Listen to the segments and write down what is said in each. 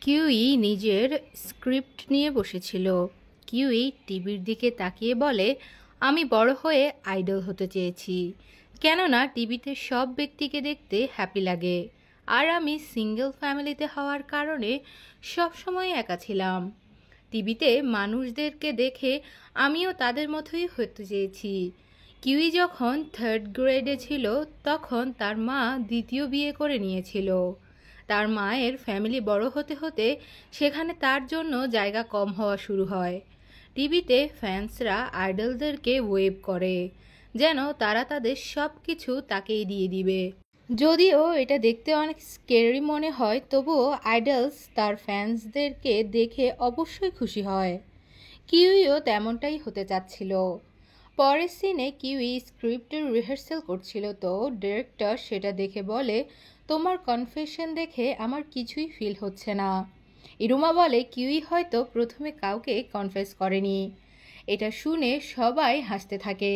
Kiwi নিজের script নিয়ে বসেছিল। কিউই টিভির দিকে তাকিয়ে বলে, আমি বড় হয়ে আইডল হতে চেয়েছি, কেননা টিভিতে সব ব্যক্তিকে দেখতে হ্যাপি লাগে, আর আমি সিঙ্গেল ফ্যামিলিতে হওয়ার কারণে সবসময় একা ছিলাম। টিভিতে মানুষদেরকে দেখে আমিও তাদের মতোই হতে চেয়েছি। কিউই যখন থার্ড গ্রেডে ছিল তখন তার মা দ্বিতীয় বিয়ে করে নিয়েছিল। তার মায়ের ফ্যামিলি বড় হতে হতে সেখানে তার জন্য জায়গা কম হওয়া শুরু হয়। টিভিতে ফ্যান্সরা আইডলদেরকে ওয়েব করে, যেন তারা তাদের সব কিছু তাকেই দিয়ে দিবে। যদিও এটা দেখতে অনেক স্কেরি মনে হয়, তবুও আইডলস তার ফ্যান্সদেরকে দেখে অবশ্যই খুশি হয়। কিউইও তেমনটাই হতে চাচ্ছিল। পরের সিনে কিউই স্ক্রিপ্টের রিহার্সাল করছিল, তো ডিরেক্টর সেটা দেখে বলে, তোমার কনফেশন দেখে আমার কিছুই ফিল হচ্ছে না। ইরুমা বলে, কিউই হয়তো প্রথমে কাউকে কনফেস করেনি। এটা শুনে সবাই হাসতে থাকে।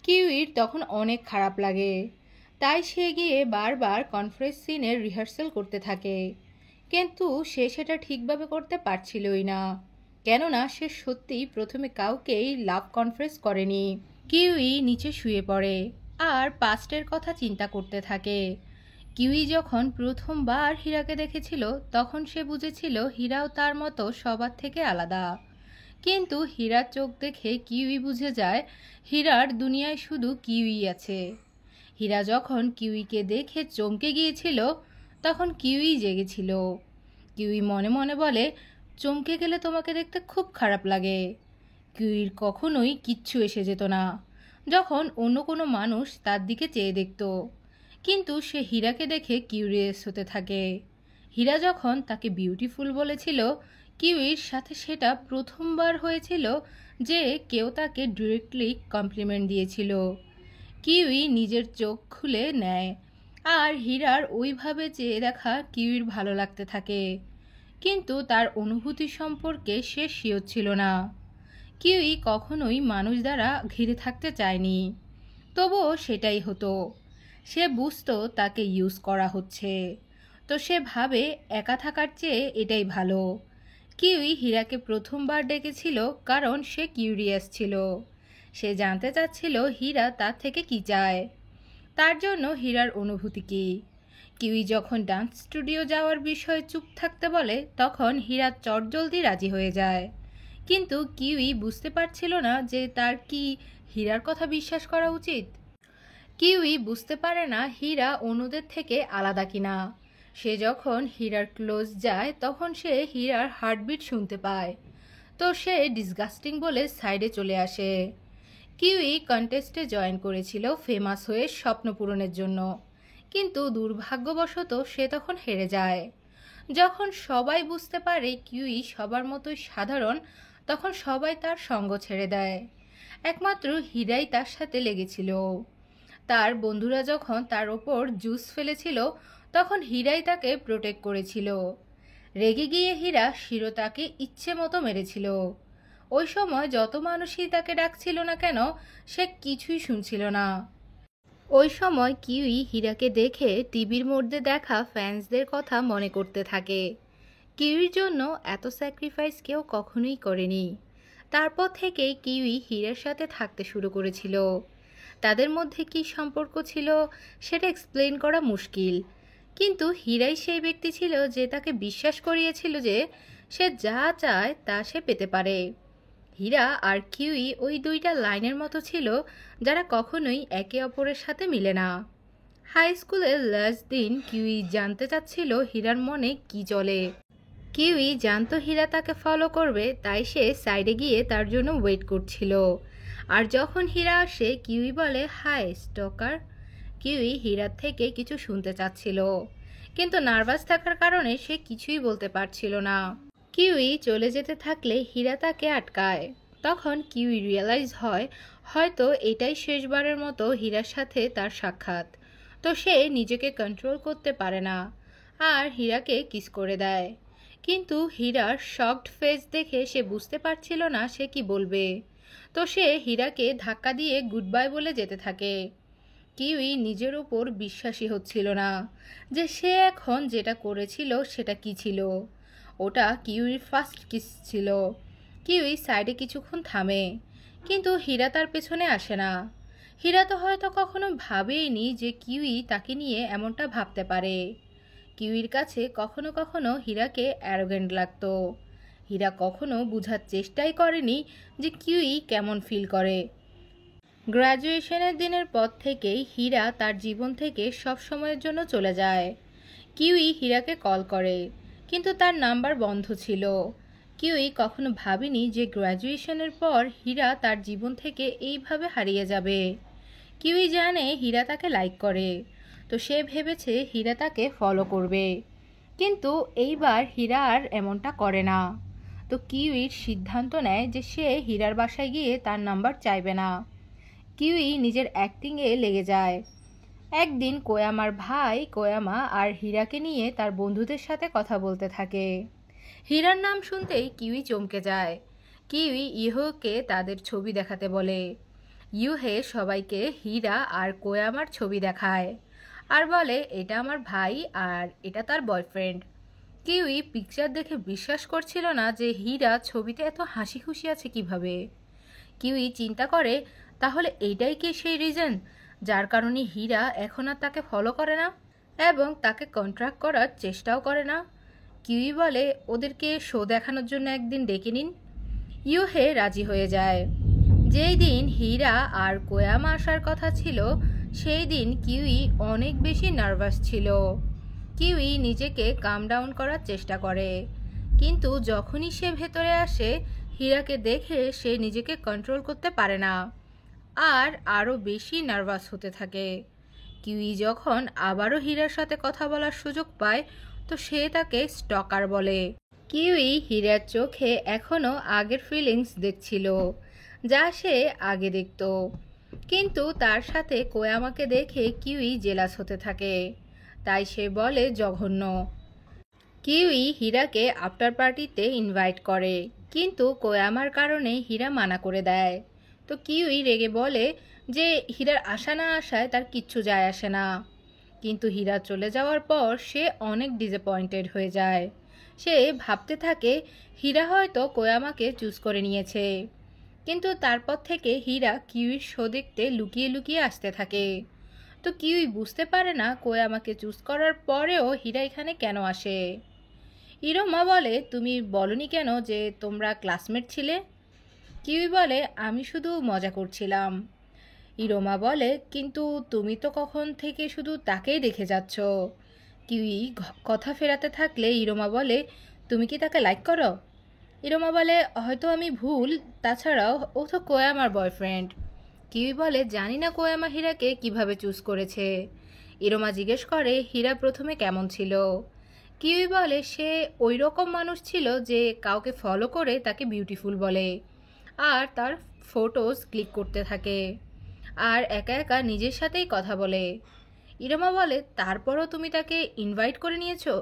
কিউইর তখন অনেক খারাপ লাগে, তাই সে গিয়ে বারবার কনফারেন্স সিনের রিহার্সাল করতে থাকে। কিন্তু সে সেটা ঠিকভাবে করতে পারছিলই না, কেননা সে সত্যিই প্রথমে কাউকেই লাভ কনফেস করেনি। কিউই নিচে শুয়ে পড়ে আর পাস্টের কথা চিন্তা করতে থাকে। কিউই যখন প্রথমবার হীরাকে দেখেছিল তখন সে বুঝেছিল হীরাও তার মতো সবার থেকে আলাদা। কিন্তু হীরার চোখ দেখে কিউই বুঝে যায় হীরার দুনিয়ায় শুধু কিউই আছে। হীরা যখন কিউইকে দেখে চমকে গিয়েছিল তখন কিউই জেগেছিল। কিউই মনে মনে বলে, চমকে গেলে তোমাকে দেখতে খুব খারাপ লাগে। কিউইর কখনোই কিচ্ছু এসে যেত না যখন অন্য কোনো মানুষ তার দিকে চেয়ে দেখত। কিন্তু সে হীরাকে দেখে কিউরিয়াস হতে থাকে। হীরা যখন তাকে বিউটিফুল বলেছিল, কিউইর সাথে সেটা প্রথমবার হয়েছিল যে কেউ তাকে ডিরেক্টলি কমপ্লিমেন্ট দিয়েছিল। কিউই নিজের চোখ খুলে নেয় আর হীরার ওইভাবে চেয়ে দেখা কিউইর ভালো লাগতে থাকে। কিন্তু তার অনুভূতি সম্পর্কে সে শিওর ছিল না। কিউই কখনোই মানুষ দ্বারা ঘিরে থাকতে চায়নি, তবুও সেটাই হতো। সে বুঝতো তাকে ইউজ করা হচ্ছে, তো সে ভাবে একা থাকার চেয়ে এটাই ভালো। কিউই হীরাকে প্রথমবার ডেকেছিল কারণ সে কিউরিয়াস ছিল। সে জানতে চাচ্ছিল হীরা তার থেকে কি চায়, তার জন্য হীরার অনুভূতি কী। কিউই যখন ডান্স স্টুডিও যাওয়ার বিষয়ে চুপ থাকতে বলে তখন হীরা চটজলদি রাজি হয়ে যায়। কিন্তু কিউই বুঝতে পারছিল না যে তার কি হীরার কথা বিশ্বাস করা উচিত। কিউই বুঝতে পারে না হীরা অন্যদের থেকে আলাদা কিনা। সে যখন হীরার ক্লোজ যায় তখন সে হীরার হার্টবিট শুনতে পায়, তো সে ডিসগাস্টিং বলে সাইডে চলে আসে। কিউই কন্টেস্টে জয়েন করেছিল ফেমাস হয়ে স্বপ্ন পূরণের জন্য, কিন্তু দুর্ভাগ্যবশত সে তখন হেরে যায়। যখন সবাই বুঝতে পারে কিউই সবার মতোই সাধারণ, তখন সবাই তার সঙ্গ ছেড়ে দেয়। একমাত্র হীরাই তার সাথে লেগেছিল। তার বন্ধুরা যখন তার ওপর জুস ফেলেছিল তখন হীরাই তাকে প্রোটেক্ট করেছিল। রেগে গিয়ে হীরা শিরোতাকে ইচ্ছে মতো মেরেছিল। ওই সময় যত মানুষই তাকে ডাকছিল না কেন সে কিছুই শুনছিল না। ওই সময় কিউই হীরাকে দেখে টিভির মধ্যে দেখা ফ্যান্সদের কথা মনে করতে থাকে। কিউইর জন্য এত স্যাক্রিফাইস কেউ কখনোই করেনি। তারপর থেকেই কিউই হীরার সাথে থাকতে শুরু করেছিল। তাদের মধ্যে কী সম্পর্ক ছিল সেটা এক্সপ্লেন করা মুশকিল, কিন্তু হীরাই সেই ব্যক্তি ছিল যে তাকে বিশ্বাস করিয়েছিল যে সে যা চায় তা সে পেতে পারে। হীরা আর কিউই ওই দুইটা লাইনের মতো ছিল যারা কখনোই একে অপরের সাথে মিলে না। হাই স্কুলের লাস্ট দিন কিউই জানতে চাচ্ছিল হীরার মনে কি চলে। কিউই জানতো হীরা তাকে ফলো করবে, তাই সে সাইডে গিয়ে তার জন্য ওয়েট করছিল। আর যখন হীরা আসে কিউই বলে, হাই স্টকার। কিউই হীরার থেকে কিছু শুনতে চাচ্ছিল, কিন্তু নার্ভাস থাকার কারণে সে কিছুই বলতে পারছিল না। কিউই চলে যেতে থাকলে হীরা তাকে আটকায়। তখন কিউই রিয়েলাইজ হয় হয়তো এটাই শেষবারের মতো হীরার সাথে তার সাক্ষাৎ, তো সে নিজেকে কন্ট্রোল করতে পারে না আর হীরাকে কিস করে দেয়। কিন্তু হীরার শকড ফেস দেখে সে বুঝতে পারছিল না সে কি বলবে, তো সে হীরাকে ধাক্কা দিয়ে গুড বাই বলে যেতে থাকে। কিউই নিজের উপর বিশ্বাসী হচ্ছিল না যে সে এখন যেটা করেছিল সেটা কি ছিল। ওটা কিউইর ফার্স্ট কিস ছিল। কিউই সাইডে কিছুক্ষণ থামে, কিন্তু হীরা তার পেছনে আসে না। হীরা তো হয়তো কখনো ভাবেইনি যে কিউই তাকে নিয়ে এমনটা ভাবতে পারে। কিউইর কাছে কখনো কখনো হীরাকে অ্যারোগেন্ট লাগতো। হীরা কখনো বোঝার চেষ্টাই করেনি যে কিউই কেমন ফিল করে। গ্র্যাজুয়েশনের দিনের পর থেকেই হীরা তার জীবন থেকে সব সময়ের জন্য চলে যায়। কিউই হীরাকে কল করে, কিন্তু তার নাম্বার বন্ধ ছিল। কিউই কখনো ভাবেনি যে গ্র্যাজুয়েশনের পর হীরা তার জীবন থেকে এইভাবে হারিয়ে যাবে। কিউই জানে হীরা তাকে লাইক করে, তো সে ভেবেছে হীরা তাকে ফলো করবে। কিন্তু এইবার হীরা আর এমনটা করে না। তো কিউইর সিদ্ধান্ত নেয় যে সে হীরার বাসায় গিয়ে তার নাম্বার চাইবে না। কিউই নিজের অ্যাক্টিংয়ে লেগে যায়। একদিন কোয়ামার ভাই কোয়ামা আর হীরাকে নিয়ে তার বন্ধুদের সাথে কথা বলতে থাকে। হীরার নাম শুনতেই কিউই চমকে যায়। কিউই ইউহেকে তাদের ছবি দেখাতে বলে। ইউহে সবাইকে হীরা আর কোয়ামার ছবি দেখায় আর বলে, এটা আমার ভাই আর এটা তার বয়ফ্রেন্ড। কিউই পিকচার দেখে বিশ্বাস করছিল না যে হীরা ছবিতে এত হাসি খুশি আছে কিভাবে। কিউই চিন্তা করে, তাহলে এইটাই কি সেই রিজন যার কারণে হীরা এখন আর তাকে ফলো করে না এবং তাকে কন্ট্রাক্ট করার চেষ্টাও করে না। কিউই বলে, ওদেরকে শো দেখানোর জন্য একদিন ডেকে নিন। ইউহে রাজি হয়ে যায়। যেই দিন হীরা আর কোয়ামা আসার কথা ছিল, সেই দিন কিউই অনেক বেশি নার্ভাস ছিল। কিউই নিজেকে কাম ডাউন করার চেষ্টা করে, কিন্তু যখনই সে ভেতরে আসে হীরাকে দেখে সে নিজেকে কন্ট্রোল করতে পারে না আর আরও বেশি নার্ভাস হতে থাকে। কিউই যখন আবারও হীরার সাথে কথা বলার সুযোগ পায়, তো সে তাকে স্টকার বলে। কিউই হীরার চোখে এখনও আগের ফিলিংস দেখছিল, যা সে আগে দেখত। কিন্তু তার সাথে কোয়ামাকে দেখে কিউই জেলাস হতে থাকে, তাই সে বলে জঘন্য। কিউই হীরাকে আফটার পার্টিতে ইনভাইট করে, কিন্তু কোয়ামার কারণে হীরা মানা করে দেয়। তো কিউই রেগে বলে যে হীরার আশা না আসায় তার কিচ্ছু যায় আসে না। কিন্তু হীরা চলে যাওয়ার পর সে অনেক ডিসঅ্যাপয়েন্টেড হয়ে যায়। সে ভাবতে থাকে হীরা হয়তো কোয়ামাকে চুজ করে নিয়েছে। কিন্তু তারপর থেকে হীরা কিউইর শো দেখতে লুকিয়ে লুকিয়ে আসতে থাকে। তো কিউই বুঝতে পারে না কোয়ামাকে চুজ করার পরেও হীরা এখানে কেন আসে। ইরোমা বলে, তুমি বলনি কেন যে তোমরা ক্লাসমেট ছিলে? কিউই বলে, আমি শুধু মজা করছিলাম। ইরোমা বলে, কিন্তু তুমি তো কখন থেকে শুধু তাকেই দেখে যাচ্ছ। কিউই কথা ফেরাতে থাকলে ইরোমা বলে, তুমি কি তাকে লাইক করো? ইরোমা বলে, হয়তো আমি ভুল, তাছাড়াও ও তো কোয়ামার বয়ফ্রেন্ড। কিউই বলে, জানি না কোয়ামা হীরাকে কিভাবে চুজ করেছে। ইরোমা জিজ্ঞেস করে হীরা প্রথমে কেমন ছিল। কিউই বলে, সে ওই রকম মানুষ ছিল যে কাউকে ফলো করে তাকে বিউটিফুল বলে আর তার ফটোস ক্লিক করতে থাকে আর একা একা নিজের সাথেই কথা বলে। ইরোমা বলে, তারপরও তুমি তাকে ইনভাইট করে নিয়েছো?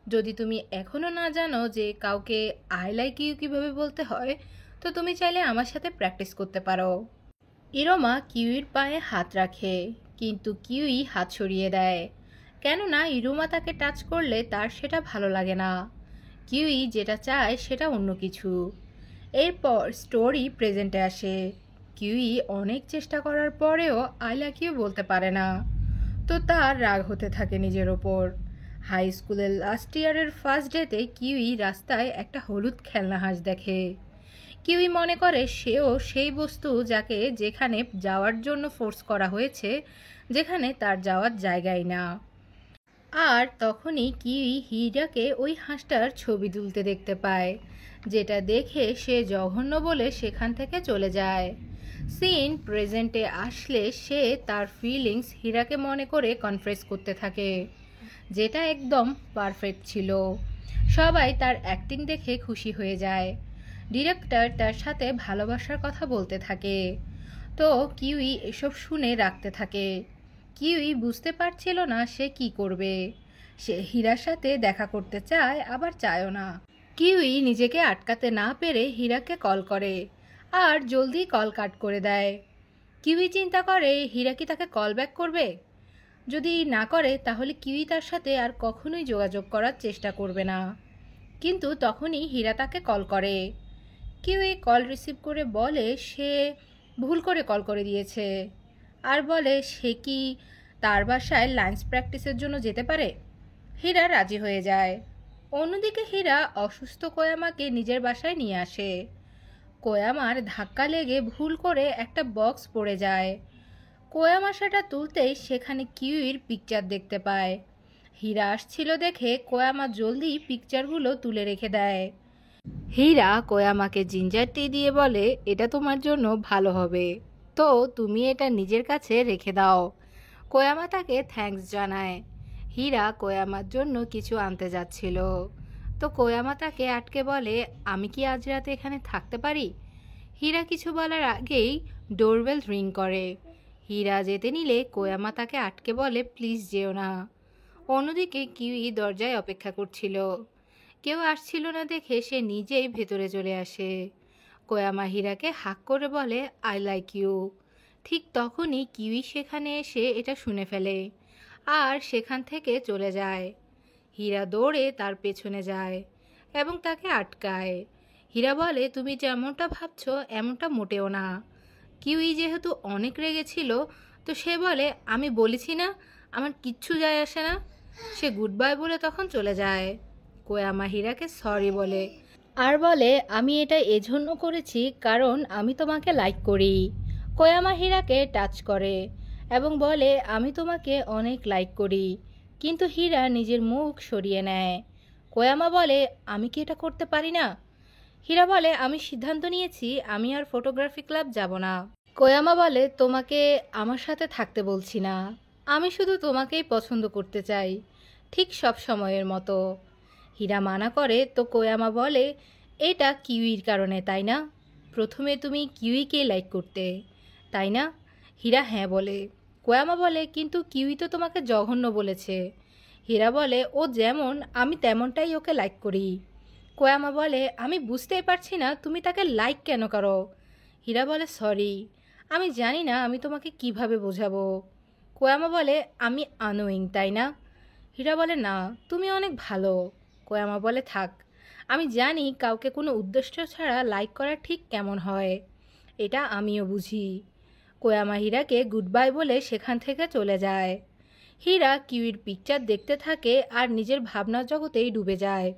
যদি তুমি এখনও না জানো যে কাউকে আই লাইক ইউ কীভাবে বলতে হয়, তো তুমি চাইলে আমার সাথে প্র্যাকটিস করতে পারো। ইরোমা কিউইর পায়ে হাত রাখে, কিন্তু কিউই হাত সরিয়ে দেয়, কেননা ইরোমা তাকে টাচ করলে তার সেটা ভালো লাগে না। কিউই যেটা চায় সেটা অন্য কিছু। এরপর স্টোরি প্রেজেন্টে আসে। কিউই অনেক চেষ্টা করার পরেও আই লাইক ইউ বলতে পারে না, তো তার রাগ হতে থাকে নিজের ওপর। হাই স্কুলের লাস্ট ইয়ারের ফার্স্ট ডেতে কিউই রাস্তায় একটা হলুদ খেলনা হাঁস দেখে। কিউই মনে করে সেও সেই বস্তু যাকে যেখানে যাওয়ার জন্য ফোর্স করা হয়েছে, যেখানে তার যাওয়ার জায়গাই না। আর তখনই কিউই হীরাকে ওই হাঁসটার ছবি তুলতে দেখতে পায়, যেটা দেখে সে জঘন্য বলে সেখান থেকে চলে যায়। সিন প্রেজেন্টে আসলে সে তার ফিলিংস হীরাকে মনে করে কনফেস করতে থাকে, যেটা একদম পারফেক্ট ছিল। সবাই তার অ্যাক্টিং দেখে খুশি হয়ে যায়। ডিরেক্টর তার সাথে ভালোবাসার কথা বলতে থাকে, তো কিউই এসব শুনে রাখতে থাকে। কিউই বুঝতে পারছিল না সে কি করবে। সে হীরার সাথে দেখা করতে চায়, আবার চায়ও না। কিউই নিজেকে আটকাতে না পেরে হীরাকে কল করে আর জলদি কল কাট করে দেয়। কিউই চিন্তা করে হীরা কি তাকে কল ব্যাক করবে। যদি না করে তাহলে কিউই তার সাথে আর কখনোই যোগাযোগ করার চেষ্টা করবে না। কিন্তু তখনই হীরা তাকে কল করে। কিউই কল রিসিভ করে বলে সে ভুল করে কল করে দিয়েছে, আর বলে সে কি তার বাসায় লাঞ্চ প্র্যাকটিসের জন্য যেতে পারে। হীরা রাজি হয়ে যায়। অন্যদিকে হীরা অসুস্থ কোয়ামাকে নিজের বাসায় নিয়ে আসে। কোয়ামার ধাক্কা লেগে ভুল করে একটা বক্স পড়ে যায়। কোয়ামা সেটা তুলতেই সেখানে কিউইর পিকচার দেখতে পায়। হীরা আসছিল দেখে কোয়ামা জলদি পিকচারগুলো তুলে রেখে দেয়। হীরা কোয়ামাকে জিঞ্জার টি দিয়ে বলে এটা তোমার জন্য ভালো হবে, তো তুমি এটা নিজের কাছে রেখে দাও। কোয়ামা তাকে থ্যাঙ্কস জানায়। হীরা কোয়ামার জন্য কিছু আনতে যাচ্ছিল, তো কোয়ামা তাকে আটকে বলে আমি কি আজ রাতে এখানে থাকতে পারি। হীরা কিছু বলার আগেই ডোরবেল রিং করে। হীরা যেতে নিলে কোয়ামা তাকে আটকে বলে প্লিজ যেও না। অন্যদিকে কিউই দরজায় অপেক্ষা করছিল। কেউ আসছিল না দেখে সে নিজেই ভেতরে চলে আসে। কোয়ামা হীরাকে হাক করে বলে আই লাইক ইউ। ঠিক তখনই কিউই সেখানে এসে এটা শুনে ফেলে আর সেখান থেকে চলে যায়। হীরা দৌড়ে তার পেছনে যায় এবং তাকে আটকায়। হীরা বলে তুমি যেমনটা ভাবছো এমনটা মোটেও না। কিউই যেহেতু অনেক রেগেছিল, তো সে বলে আমি বলেছি না আমার কিচ্ছু যায় আসে না। সে গুড বাই বলে তখন চলে যায়। কোয়ামা হীরাকে সরি বলে আর বলে আমি এটা এজন্য করেছি কারণ আমি তোমাকে লাইক করি। কোয়ামা হীরাকে টাচ করে এবং বলে আমি তোমাকে অনেক লাইক করি, কিন্তু হীরা নিজের মুখ সরিয়ে নেয়। কোয়ামা বলে আমি কি এটা করতে পারি না। হীরা বলে আমি সিদ্ধান্ত নিয়েছি আমি আর ফটোগ্রাফি ক্লাব যাব না। কোয়ামা বলে তোমাকে আমার সাথে থাকতে বলছি না, আমি শুধু তোমাকেই পছন্দ করতে চাই, ঠিক সব সময়ের মতো। হীরা মানা করে, তো কোয়ামা বলে এটা কিউইর কারণে তাই না? প্রথমে তুমি কিউইকে লাইক করতে তাই না? হীরা হ্যাঁ বলে। কোয়ামা বলে কিন্তু কিউই তো তোমাকে জঘন্য বলেছে। হীরা বলে ও যেমন আমি তেমনটাই ওকে লাইক করি। কোয়ামা বলে আমি বুঝতেই পারছি না তুমি তাকে লাইক কেন করো। হীরা বলে সরি, আমি জানি না আমি তোমাকে কিভাবে বোঝাবো। কোয়ামা বলে আমি আনোয়িং তাই না? হীরা বলে না, তুমি অনেক ভালো। কোয়ামা বলে থাক, আমি জানি কাউকে কোনো উদ্দেশ্য ছাড়া লাইক করা ঠিক কেমন হয়, এটা আমিও বুঝি। কোয়ামা হীরাকে গুড বাই বলে সেখান থেকে চলে যায়। হীরা কিউইর পিকচার দেখতে থাকে আর নিজের ভাবনার জগতেই ডুবে যায়।